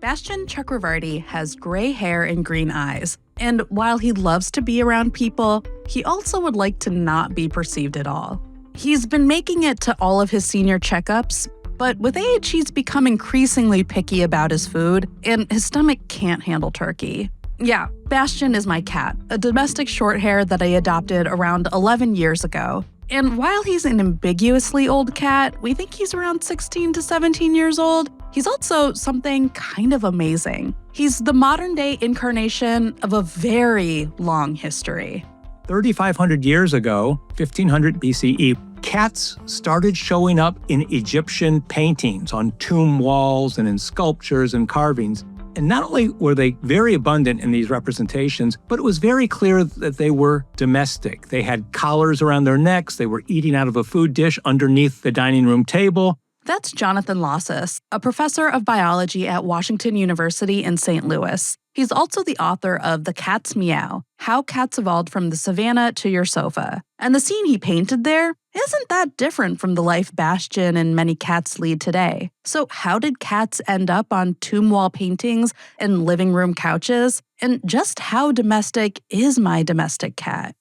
Bastian Chakravarti has gray hair and green eyes, and while he loves to be around people, he also would like to not be perceived at all. He's been making it to all of his senior checkups, but with age, he's become increasingly picky about his food, and his stomach can't handle turkey. Yeah, Bastian is my cat, a domestic shorthair that I adopted around 11 years ago. And while he's an ambiguously old cat, we think he's around 16 to 17 years old, he's also something kind of amazing. He's the modern-day incarnation of a very long history. 3,500 years ago, 1500 BCE, cats started showing up in Egyptian paintings on tomb walls and in sculptures and carvings. And not only were they very abundant in these representations, but it was very clear that they were domestic. They had collars around their necks, they were eating out of a food dish underneath the dining room table. That's Jonathan Lossis, a professor of biology at Washington University in St. Louis. He's also the author of The Cat's Meow, How Cats Evolved from the Savannah to Your Sofa. And the scene he painted there isn't that different from the life Bastian and many cats lead today. So how did cats end up on tomb wall paintings and living room couches? And just how domestic is my domestic cat?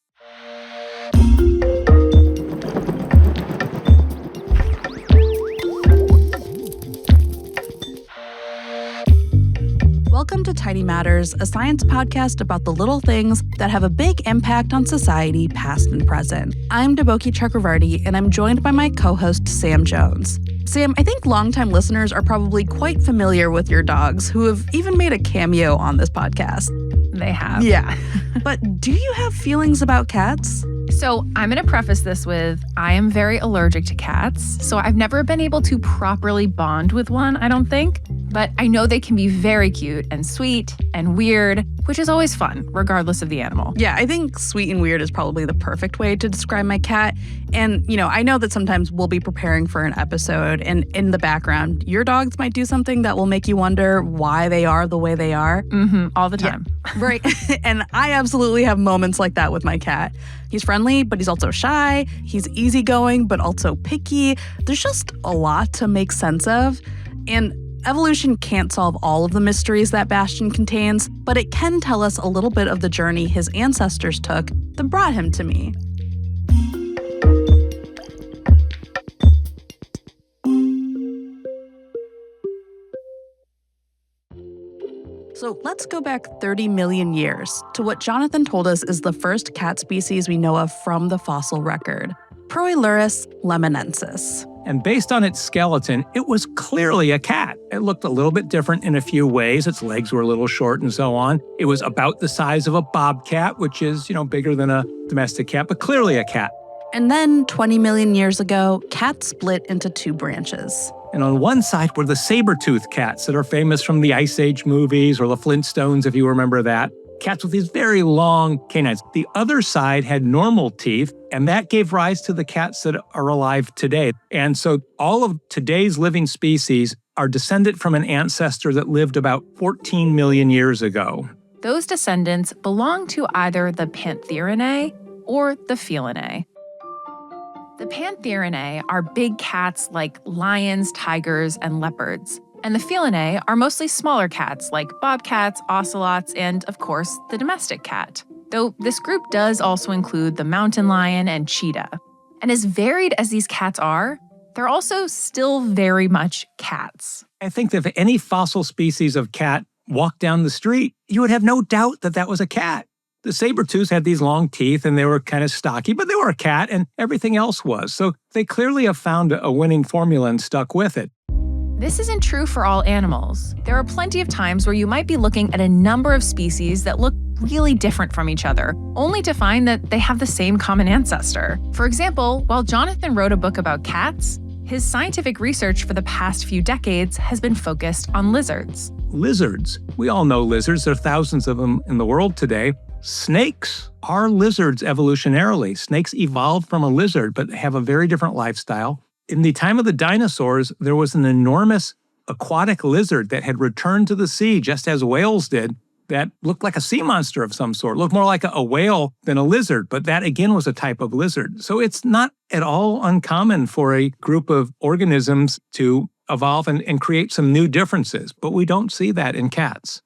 Welcome to Tiny Matters, a science podcast about the little things that have a big impact on society, past and present. I'm Deboki Chakravarti, and I'm joined by my co-host, Sam Jones. Sam, I think longtime listeners are probably quite familiar with your dogs, who have even made a cameo on this podcast. They have. Yeah. But do you have feelings about cats? So I'm going to preface this with, I am very allergic to cats, so I've never been able to properly bond with one, I don't think. But I know they can be very cute and sweet and weird, which is always fun, regardless of the animal. Yeah, I think sweet and weird is probably the perfect way to describe my cat. And, I know that sometimes we'll be preparing for an episode, and in the background, your dogs might do something that will make you wonder why they are the way they are. All the time. Yeah, right. And I absolutely have moments like that with my cat. He's friendly, but he's also shy. He's easygoing, but also picky. There's just a lot to make sense of. And evolution can't solve all of the mysteries that Bastian contains, but it can tell us a little bit of the journey his ancestors took that brought him to me. So let's go back 30 million years to what Jonathan told us is the first cat species we know of from the fossil record, Proilurus lemonensis. And based on its skeleton, it was clearly a cat. It looked a little bit different in a few ways. Its legs were a little short and so on. It was about the size of a bobcat, which is, bigger than a domestic cat, but clearly a cat. And then 20 million years ago, cats split into two branches. And on one side were the saber-toothed cats that are famous from the Ice Age movies or the Flintstones, if you remember that. Cats with these very long canines. The other side had normal teeth, and that gave rise to the cats that are alive today. And so all of today's living species are descended from an ancestor that lived about 14 million years ago. Those descendants belong to either the Pantherainae or the Felinae. The Pantherainae are big cats like lions, tigers, and leopards. And the Felinae are mostly smaller cats like bobcats, ocelots, and, of course, the domestic cat. Though this group does also include the mountain lion and cheetah. And as varied as these cats are, they're also still very much cats. I think that if any fossil species of cat walked down the street, you would have no doubt that that was a cat. The saber-tooths had these long teeth and they were kind of stocky, but they were a cat and everything else was. So they clearly have found a winning formula and stuck with it. This isn't true for all animals. There are plenty of times where you might be looking at a number of species that look really different from each other, only to find that they have the same common ancestor. For example, while Jonathan wrote a book about cats, his scientific research for the past few decades has been focused on lizards. Lizards. We all know lizards. There are thousands of them in the world today. Snakes are lizards evolutionarily. Snakes evolved from a lizard, but have a very different lifestyle. In the time of the dinosaurs, there was an enormous aquatic lizard that had returned to the sea, just as whales did, that looked like a sea monster of some sort, looked more like a whale than a lizard, but that again was a type of lizard. So it's not at all uncommon for a group of organisms to evolve and create some new differences, but we don't see that in cats.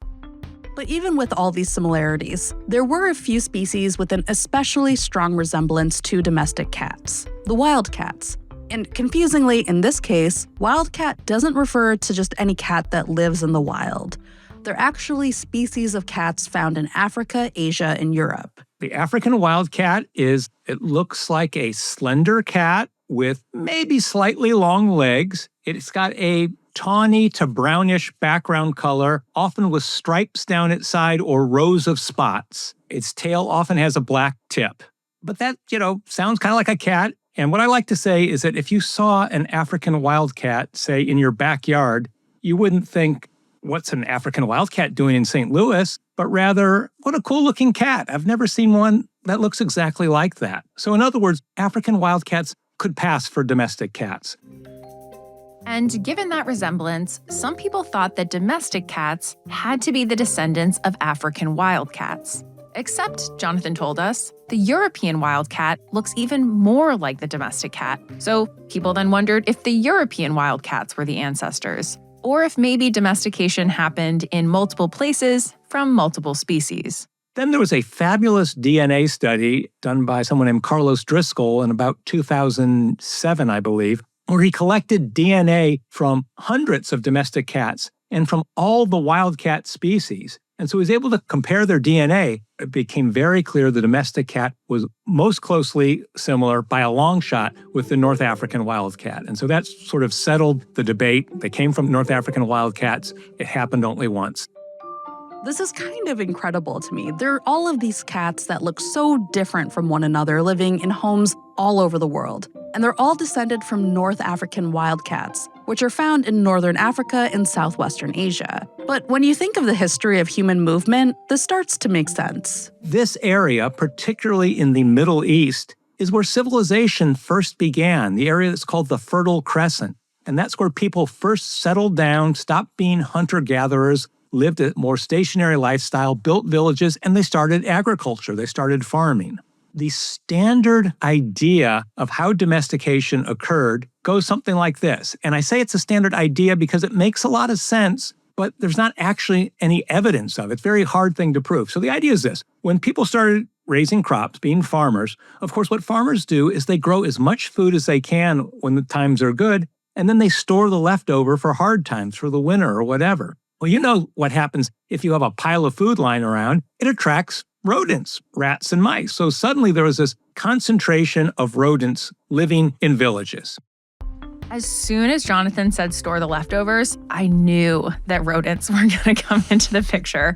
But even with all these similarities, there were a few species with an especially strong resemblance to domestic cats, the wildcats. And confusingly, in this case, wildcat doesn't refer to just any cat that lives in the wild. They're actually species of cats found in Africa, Asia, and Europe. The African wildcat it looks like a slender cat with maybe slightly long legs. It's got a tawny to brownish background color, often with stripes down its side or rows of spots. Its tail often has a black tip. But that, sounds kind of like a cat. And what I like to say is that if you saw an African wildcat, say, in your backyard, you wouldn't think, what's an African wildcat doing in St. Louis? But rather, what a cool looking cat. I've never seen one that looks exactly like that. So in other words, African wildcats could pass for domestic cats. And given that resemblance, some people thought that domestic cats had to be the descendants of African wildcats. Except, Jonathan told us, the European wildcat looks even more like the domestic cat. So people then wondered if the European wildcats were the ancestors, or if maybe domestication happened in multiple places from multiple species. Then there was a fabulous DNA study done by someone named Carlos Driscoll in about 2007, I believe, where he collected DNA from hundreds of domestic cats and from all the wildcat species. And so he was able to compare their DNA. It became very clear the domestic cat was most closely similar by a long shot with the North African wildcat. And so that sort of settled the debate. They came from North African wildcats. It happened only once. This is kind of incredible to me. There are all of these cats that look so different from one another living in homes all over the world. And they're all descended from North African wildcats, which are found in northern Africa and southwestern Asia. But when you think of the history of human movement, this starts to make sense. This area, particularly in the Middle East, is where civilization first began, the area that's called the Fertile Crescent. And that's where people first settled down, stopped being hunter-gatherers, lived a more stationary lifestyle, built villages, and they started agriculture. They started farming. The standard idea of how domestication occurred goes something like this. And I say it's a standard idea because it makes a lot of sense, but there's not actually any evidence of it. It's a very hard thing to prove. So the idea is this. When people started raising crops, being farmers, of course, what farmers do is they grow as much food as they can when the times are good, and then they store the leftover for hard times, for the winter or whatever. Well, you know what happens if you have a pile of food lying around. It attracts rodents, rats and mice. So suddenly there was this concentration of rodents living in villages. As soon as Jonathan said store the leftovers, I knew that rodents were going to come into the picture,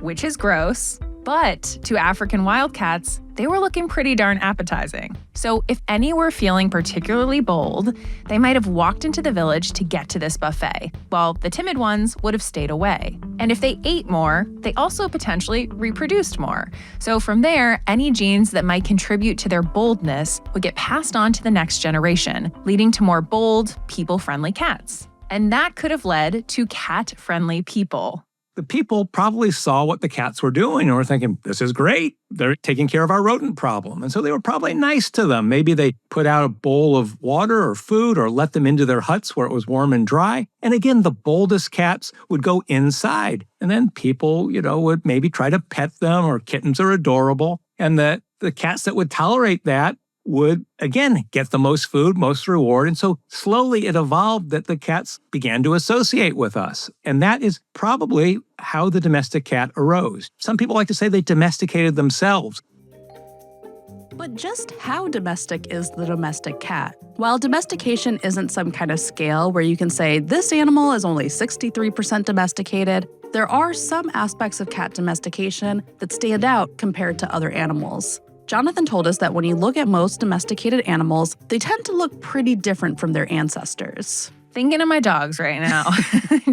which is gross. But to African wildcats, they were looking pretty darn appetizing. So if any were feeling particularly bold, they might have walked into the village to get to this buffet, while the timid ones would have stayed away. And if they ate more, they also potentially reproduced more. So from there, any genes that might contribute to their boldness would get passed on to the next generation, leading to more bold, people-friendly cats. And that could have led to cat-friendly people. The people probably saw what the cats were doing and were thinking, this is great. They're taking care of our rodent problem. And so they were probably nice to them. Maybe they put out a bowl of water or food or let them into their huts where it was warm and dry. And again, the boldest cats would go inside. And then people, would maybe try to pet them, or kittens are adorable. And the cats that would tolerate that would, again, get the most food, most reward. And so slowly it evolved that the cats began to associate with us. And that is probably how the domestic cat arose. Some people like to say they domesticated themselves. But just how domestic is the domestic cat? While domestication isn't some kind of scale where you can say this animal is only 63% domesticated, there are some aspects of cat domestication that stand out compared to other animals. Jonathan told us that when you look at most domesticated animals, they tend to look pretty different from their ancestors. Thinking of my dogs right now.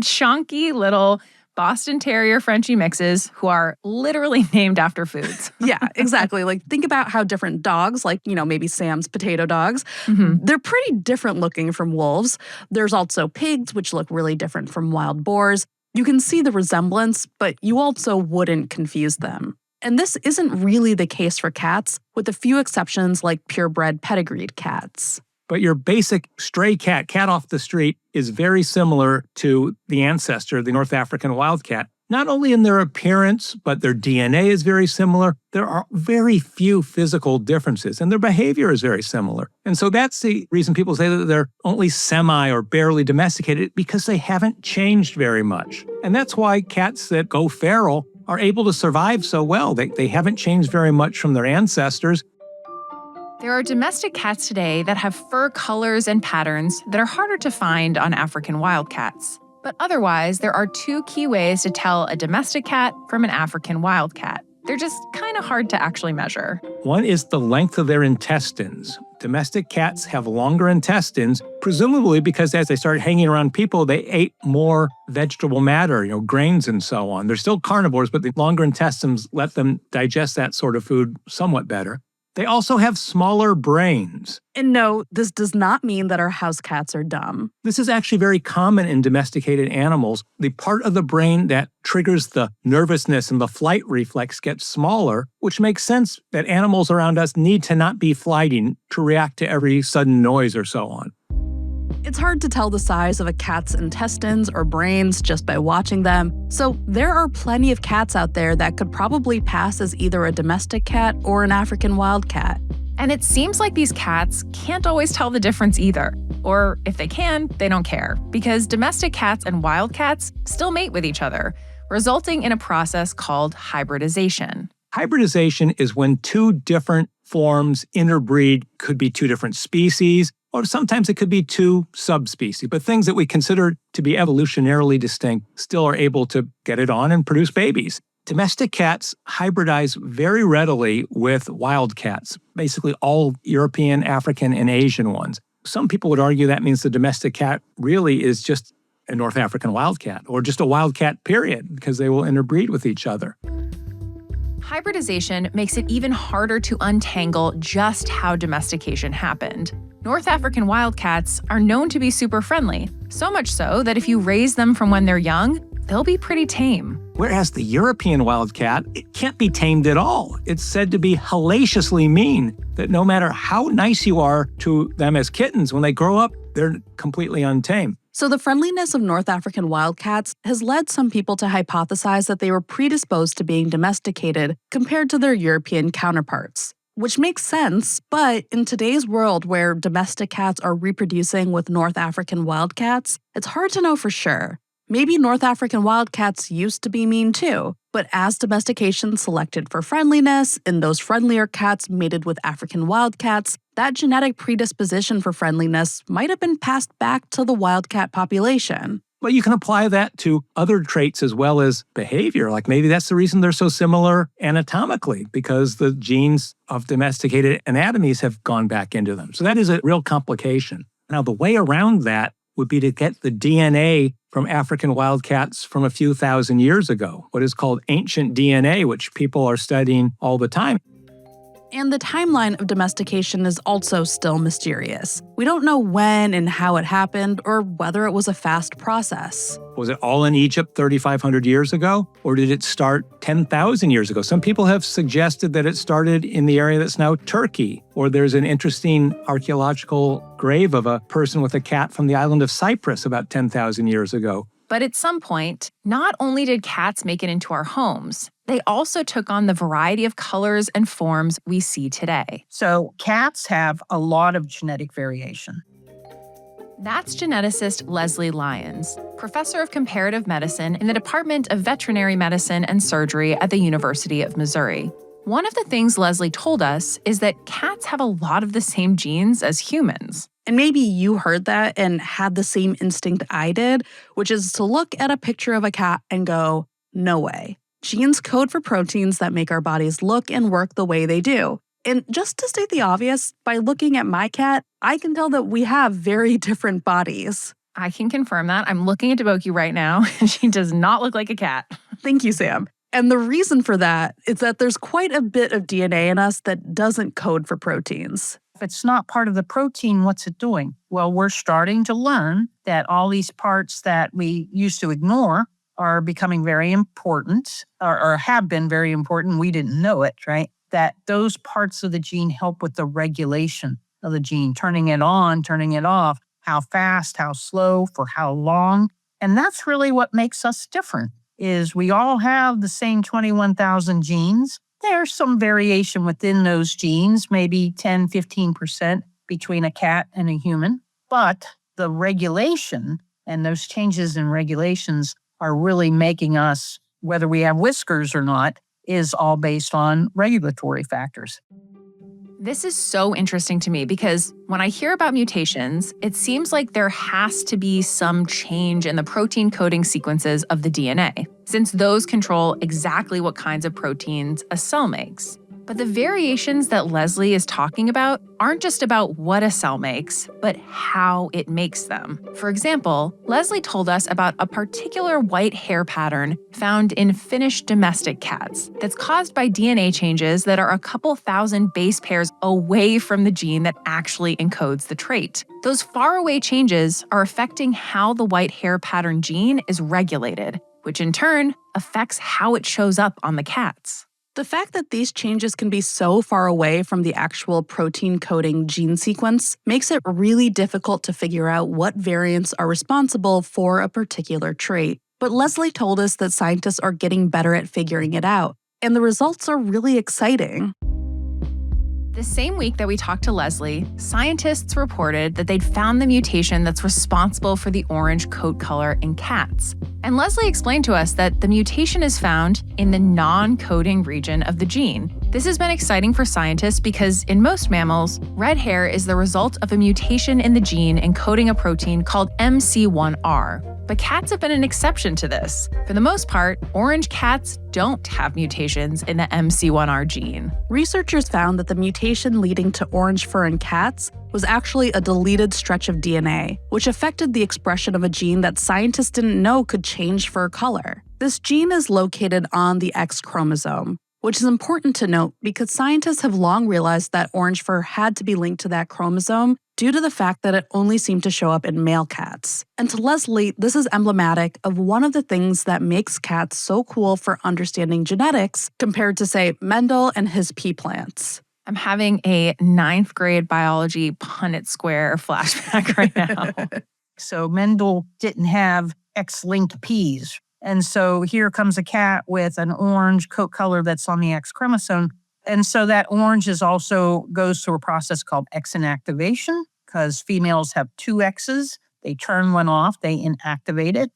Chunky little Boston Terrier Frenchie mixes who are literally named after foods. Yeah, exactly. Think about how different dogs, maybe Sam's potato dogs, they're pretty different looking from wolves. There's also pigs, which look really different from wild boars. You can see the resemblance, but you also wouldn't confuse them. And this isn't really the case for cats, with a few exceptions like purebred pedigreed cats. But your basic stray cat off the street, is very similar to the ancestor, the North African wildcat. Not only in their appearance, but their DNA is very similar. There are very few physical differences, and their behavior is very similar. And so that's the reason people say that they're only semi or barely domesticated, because they haven't changed very much. And that's why cats that go feral are able to survive so well. They haven't changed very much from their ancestors. There are domestic cats today that have fur colors and patterns that are harder to find on African wildcats. But otherwise, there are two key ways to tell a domestic cat from an African wildcat. They're just kind of hard to actually measure. One is the length of their intestines. Domestic cats have longer intestines, presumably because as they started hanging around people, they ate more vegetable matter, grains and so on. They're still carnivores, but the longer intestines let them digest that sort of food somewhat better. They also have smaller brains. And no, this does not mean that our house cats are dumb. This is actually very common in domesticated animals. The part of the brain that triggers the nervousness and the flight reflex gets smaller, which makes sense that animals around us need to not be flighting to react to every sudden noise or so on. It's hard to tell the size of a cat's intestines or brains just by watching them, so there are plenty of cats out there that could probably pass as either a domestic cat or an African wildcat. And it seems like these cats can't always tell the difference either. Or if they can, they don't care, because domestic cats and wildcats still mate with each other, resulting in a process called hybridization. Hybridization is when two different forms interbreed, could be two different species, or sometimes it could be two subspecies, but things that we consider to be evolutionarily distinct still are able to get it on and produce babies. Domestic cats hybridize very readily with wild cats, basically all European, African, and Asian ones. Some people would argue that means the domestic cat really is just a North African wildcat, or just a wildcat, period, because they will interbreed with each other. Hybridization makes it even harder to untangle just how domestication happened. North African wildcats are known to be super friendly, so much so that if you raise them from when they're young, they'll be pretty tame. Whereas the European wildcat, it can't be tamed at all. It's said to be hellaciously mean, that no matter how nice you are to them as kittens, when they grow up, they're completely untamed. So the friendliness of North African wildcats has led some people to hypothesize that they were predisposed to being domesticated compared to their European counterparts. Which makes sense, but in today's world where domestic cats are reproducing with North African wildcats, it's hard to know for sure. Maybe North African wildcats used to be mean too, but as domestication selected for friendliness and those friendlier cats mated with African wildcats, that genetic predisposition for friendliness might have been passed back to the wildcat population. But you can apply that to other traits as well as behavior. Like maybe that's the reason they're so similar anatomically, because the genes of domesticated anatomies have gone back into them. So that is a real complication. Now, the way around that would be to get the DNA from African wildcats from a few thousand years ago, what is called ancient DNA, which people are studying all the time. And the timeline of domestication is also still mysterious. We don't know when and how it happened or whether it was a fast process. Was it all in Egypt 3,500 years ago? Or did it start 10,000 years ago? Some people have suggested that it started in the area that's now Turkey. Or there's an interesting archaeological grave of a person with a cat from the island of Cyprus about 10,000 years ago. But at some point, not only did cats make it into our homes, they also took on the variety of colors and forms we see today. So cats have a lot of genetic variation. That's geneticist Leslie Lyons, professor of comparative medicine in the Department of Veterinary Medicine and Surgery at the University of Missouri. One of the things Leslie told us is that cats have a lot of the same genes as humans. And maybe you heard that and had the same instinct I did, which is to look at a picture of a cat and go, no way. Genes code for proteins that make our bodies look and work the way they do. And just to state the obvious, by looking at my cat, I can tell that we have very different bodies. I can confirm that. I'm looking at Deboki right now, and she does not look like a cat. Thank you, Sam. And the reason for that is that there's quite a bit of DNA in us that doesn't code for proteins. If it's not part of the protein, what's it doing? Well, we're starting to learn that all these parts that we used to ignore are becoming very important, or have been very important. We didn't know it, right? That those parts of the gene help with the regulation of the gene, turning it on, turning it off, how fast, how slow, for how long. And that's really what makes us different, is we all have the same 21,000 genes. There's some variation within those genes, maybe 10, 15% between a cat and a human. But the regulation and those changes in regulations are really making us, whether we have whiskers or not, is all based on regulatory factors. This is so interesting to me because when I hear about mutations, it seems like there has to be some change in the protein coding sequences of the DNA, since those control exactly what kinds of proteins a cell makes. But the variations that Leslie is talking about aren't just about what a cell makes, but how it makes them. For example, Leslie told us about a particular white hair pattern found in Finnish domestic cats that's caused by DNA changes that are a couple thousand base pairs away from the gene that actually encodes the trait. Those faraway changes are affecting how the white hair pattern gene is regulated, which in turn affects how it shows up on the cats. The fact that these changes can be so far away from the actual protein coding gene sequence makes it really difficult to figure out what variants are responsible for a particular trait. But Leslie told us that scientists are getting better at figuring it out, and the results are really exciting. The same week that we talked to Leslie, scientists reported that they'd found the mutation that's responsible for the orange coat color in cats. And Leslie explained to us that the mutation is found in the non-coding region of the gene. This has been exciting for scientists because in most mammals, red hair is the result of a mutation in the gene encoding a protein called MC1R. But cats have been an exception to this. For the most part, orange cats don't have mutations in the MC1R gene. Researchers found that the mutation leading to orange fur in cats was actually a deleted stretch of DNA, which affected the expression of a gene that scientists didn't know could change fur color. This gene is located on the X chromosome, which is important to note because scientists have long realized that orange fur had to be linked to that chromosome due to the fact that it only seemed to show up in male cats. And to Leslie, this is emblematic of one of the things that makes cats so cool for understanding genetics compared to, say, Mendel and his pea plants. I'm having a 9th grade biology Punnett square flashback right now. So Mendel didn't have X-linked peas. And so here comes a cat with an orange coat color that's on the X chromosome. And so that orange is also goes through a process called X inactivation because females have 2 X's. They turn one off, they inactivate it.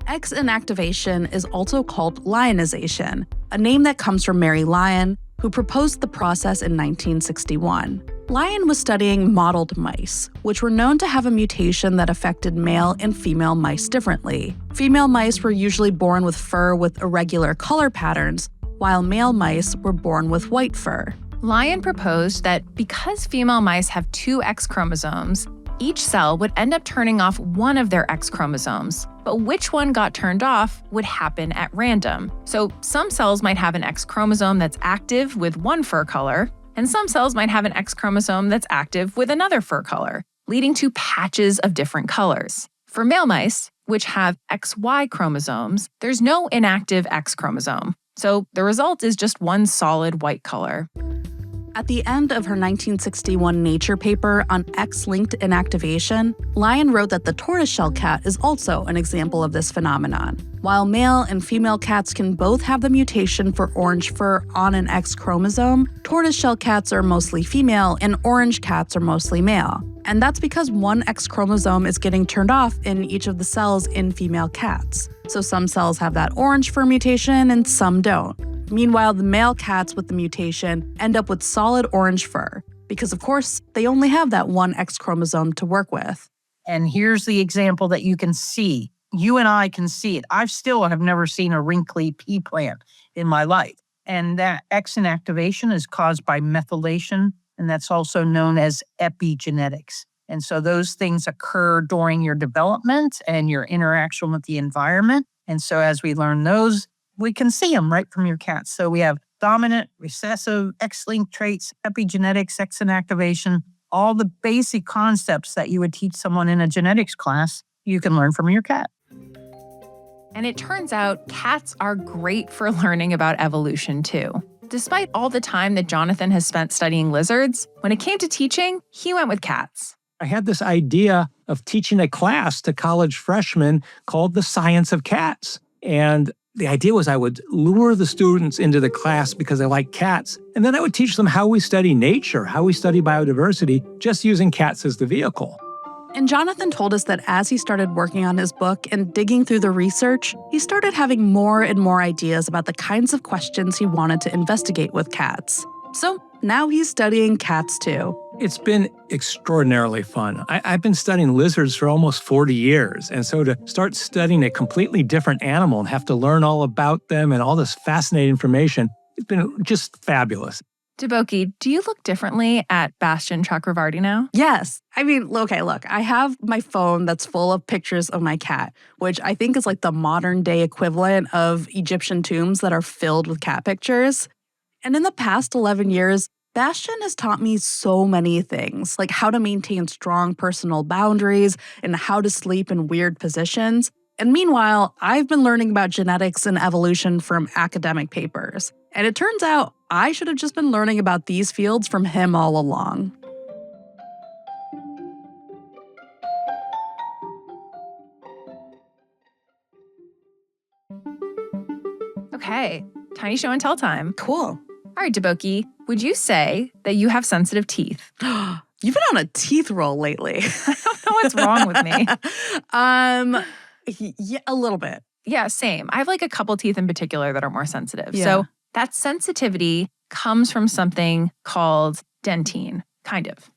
X inactivation is also called lionization, a name that comes from Mary Lyon, who proposed the process in 1961. Lyon was studying mottled mice, which were known to have a mutation that affected male and female mice differently. Female mice were usually born with fur with irregular color patterns, while male mice were born with white fur. Lyon proposed that because female mice have 2 X chromosomes, each cell would end up turning off one of their X chromosomes, but which one got turned off would happen at random. So some cells might have an X chromosome that's active with one fur color, and some cells might have an X chromosome that's active with another fur color, leading to patches of different colors. For male mice, which have XY chromosomes, there's no inactive X chromosome. So the result is just one solid white color. At the end of her 1961 Nature paper on X-linked inactivation, Lyon wrote that the tortoiseshell cat is also an example of this phenomenon. While male and female cats can both have the mutation for orange fur on an X chromosome, tortoiseshell cats are mostly female and orange cats are mostly male. And that's because one X chromosome is getting turned off in each of the cells in female cats. So some cells have that orange fur mutation and some don't. Meanwhile, the male cats with the mutation end up with solid orange fur, because of course, they only have that one X chromosome to work with. And here's the example that you can see. You and I can see it. I still have never seen a wrinkly pea plant in my life. And that X inactivation is caused by methylation, and that's also known as epigenetics. And so those things occur during your development and your interaction with the environment. And so as we learn those, we can see them right from your cat. So we have dominant, recessive, X-linked traits, epigenetics, X inactivation, all the basic concepts that you would teach someone in a genetics class, you can learn from your cat. And it turns out cats are great for learning about evolution too. Despite all the time that Jonathan has spent studying lizards, when it came to teaching, he went with cats. I had this idea of teaching a class to college freshmen called The Science of Cats. And the idea was I would lure the students into the class because they like cats. And then I would teach them how we study nature, how we study biodiversity, just using cats as the vehicle. And Jonathan told us that as he started working on his book and digging through the research, he started having more and more ideas about the kinds of questions he wanted to investigate with cats. So now he's studying cats too. It's been extraordinarily fun. I've been studying lizards for almost 40 years. And so to start studying a completely different animal and have to learn all about them and all this fascinating information, it's been just fabulous. Deboki, do you look differently at Bastian Chakravarti now? Yes. I mean, okay, look, I have my phone that's full of pictures of my cat, which I think is like the modern day equivalent of Egyptian tombs that are filled with cat pictures. And in the past 11 years, Bastian has taught me so many things, like how to maintain strong personal boundaries and how to sleep in weird positions. And meanwhile, I've been learning about genetics and evolution from academic papers. And it turns out I should have just been learning about these fields from him all along. Okay, tiny show and tell time. Cool. All right, Deboki, would you say that you have sensitive teeth? You've been on a teeth roll lately. I don't know what's wrong with me. Yeah, a little bit. Yeah, same. I have like a couple teeth in particular that are more sensitive. Yeah. So that sensitivity comes from something called dentine, kind of.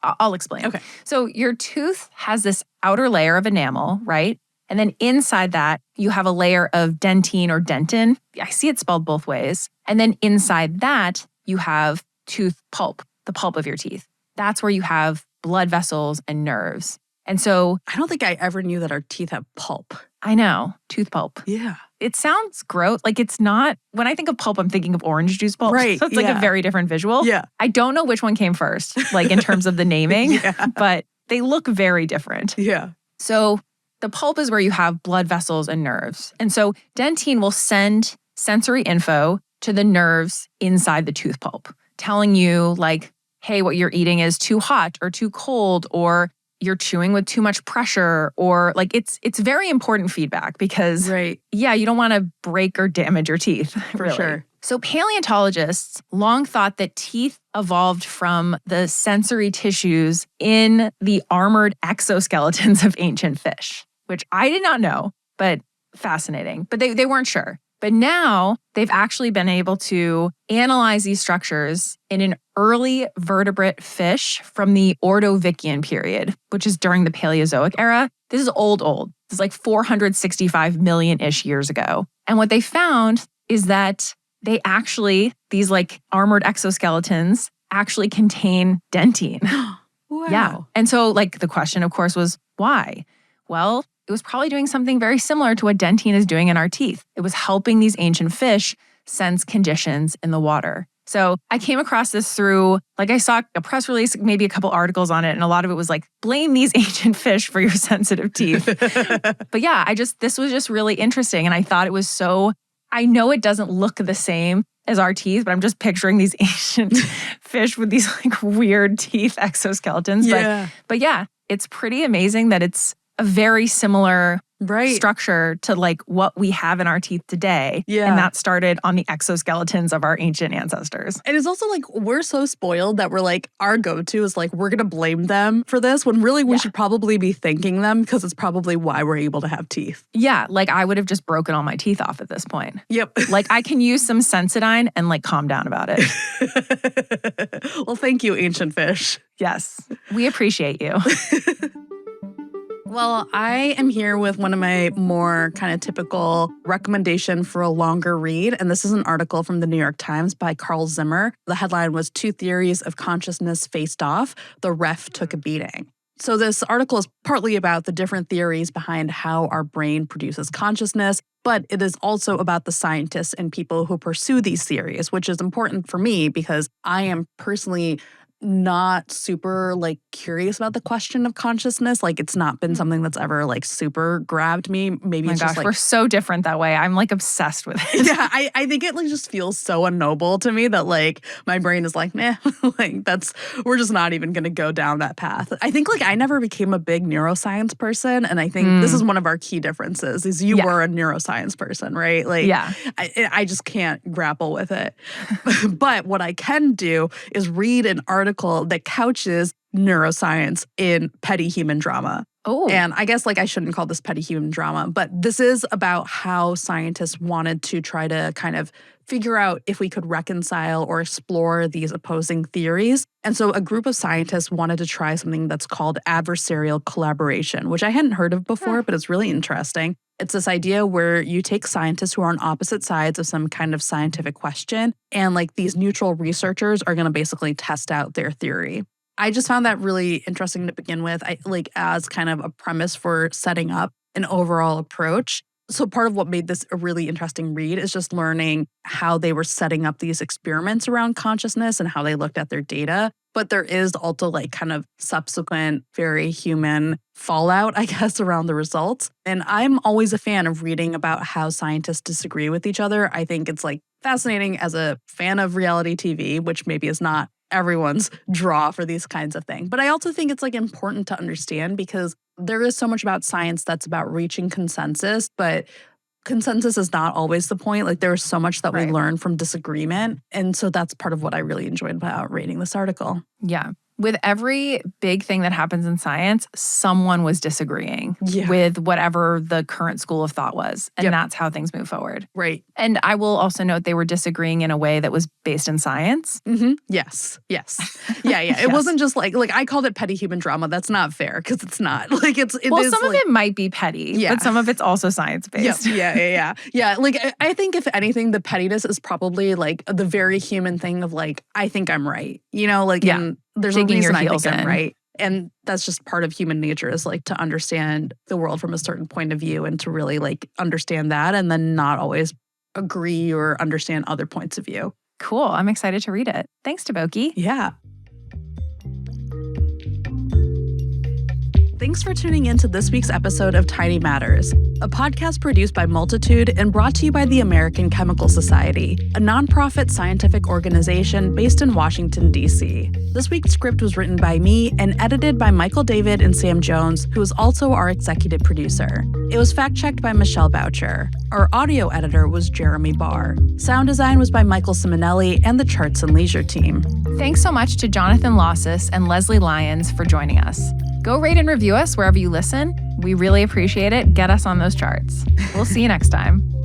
I'll explain. Okay. So your tooth has this outer layer of enamel, right? And then inside that, you have a layer of dentine or dentin. I see it spelled both ways. And then inside that, you have tooth pulp, the pulp of your teeth. That's where you have blood vessels and nerves. And so I don't think I ever knew that our teeth have pulp. I know, tooth pulp. Yeah. It sounds gross. Like it's not, when I think of pulp, I'm thinking of orange juice pulp. Right, So it's like yeah. a very different visual. Yeah. I don't know which one came first, like in terms of the naming, Yeah. but they look very different. Yeah. So the pulp is where you have blood vessels and nerves. And so dentine will send sensory info to the nerves inside the tooth pulp, telling you like, hey, what you're eating is too hot or too cold, or you're chewing with too much pressure, or like it's very important feedback because Right. yeah, you don't want to break or damage your teeth. For really. sure. So paleontologists long thought that teeth evolved from the sensory tissues in the armored exoskeletons of ancient fish, which I did not know, but fascinating. But they weren't sure. But now they've actually been able to analyze these structures in an early vertebrate fish from the Ordovician period, which is during the Paleozoic era. This is old. This is like 465 million-ish years ago. And what they found is that these like armored exoskeletons actually contain dentine. Wow. Yeah. And so like the question, of course, was why? Well, it was probably doing something very similar to what dentine is doing in our teeth. It was helping these ancient fish sense conditions in the water. So I came across this through, like I saw a press release, maybe a couple articles on it, and a lot of it was like, blame these ancient fish for your sensitive teeth. But yeah, this was just really interesting. And I thought it was I know it doesn't look the same as our teeth, but I'm just picturing these ancient fish with these like weird teeth exoskeletons. Yeah. But yeah, it's pretty amazing that it's a very similar structure to like what we have in our teeth today. Yeah. And that started on the exoskeletons of our ancient ancestors. And it's also like we're so spoiled that we're like, our go-to is like, we're going to blame them for this when really we should probably be thanking them because it's probably why we're able to have teeth. Yeah, like I would have just broken all my teeth off at this point. Yep. Like I can use some Sensodyne and like calm down about it. Well, thank you, ancient fish. Yes, we appreciate you. Well, I am here with one of my more kind of typical recommendation for a longer read. And this is an article from the New York Times by Carl Zimmer. The headline was Two Theories of Consciousness Faced Off. The Ref Took a Beating. So this article is partly about the different theories behind how our brain produces consciousness, but it is also about the scientists and people who pursue these theories, which is important for me because I am personally not super like curious about the question of consciousness. Like it's not been something that's ever like super grabbed me. Maybe Oh my it's gosh, just like we're so different that way. I'm like obsessed with it. yeah, I think it like just feels so unnoble to me that like my brain is like, nah, like we're just not even gonna go down that path. I think like I never became a big neuroscience person, and I think this is one of our key differences is you were a neuroscience person, right? Like I just can't grapple with it. But what I can do is read an article that couches neuroscience in petty human drama. Oh. And I guess like I shouldn't call this petty human drama, but this is about how scientists wanted to try to kind of figure out if we could reconcile or explore these opposing theories. And so a group of scientists wanted to try something that's called adversarial collaboration, which I hadn't heard of before, but it's really interesting. It's this idea where you take scientists who are on opposite sides of some kind of scientific question, and like these neutral researchers are going to basically test out their theory. I just found that really interesting to begin with, as kind of a premise for setting up an overall approach. So part of what made this a really interesting read is just learning how they were setting up these experiments around consciousness and how they looked at their data. But there is also like kind of subsequent, very human fallout, I guess, around the results. And I'm always a fan of reading about how scientists disagree with each other. I think it's like fascinating as a fan of reality TV, which maybe is not everyone's draw for these kinds of things. But I also think it's like important to understand because there is so much about science that's about reaching consensus, but consensus is not always the point. Like there's so much that we learn from disagreement. And so that's part of what I really enjoyed about reading this article. Yeah. With every big thing that happens in science, someone was disagreeing with whatever the current school of thought was. And that's how things move forward. Right. And I will also note they were disagreeing in a way that was based in science. Mm-hmm. Yes. Yeah. It wasn't just like I called it petty human drama. That's not fair because it's not. Like it well, is some like, of it might be petty, but some of it's also science-based. Yeah. Like I think if anything, the pettiness is probably like the very human thing of like, I think I'm right. You know, like there's a reason I think I'm right. And that's just part of human nature is like to understand the world from a certain point of view and to really like understand that and then not always agree or understand other points of view. Cool. I'm excited to read it. Thanks, Deboki. Yeah. Thanks for tuning in to this week's episode of Tiny Matters, a podcast produced by Multitude and brought to you by the American Chemical Society, a nonprofit scientific organization based in Washington, D.C. This week's script was written by me and edited by Michael David and Sam Jones, who is also our executive producer. It was fact-checked by Michelle Boucher. Our audio editor was Jeremy Barr. Sound design was by Michael Simonelli and the Charts and Leisure team. Thanks so much to Jonathan Lossis and Leslie Lyons for joining us. Go rate and review us wherever you listen. We really appreciate it. Get us on those charts. We'll see you next time.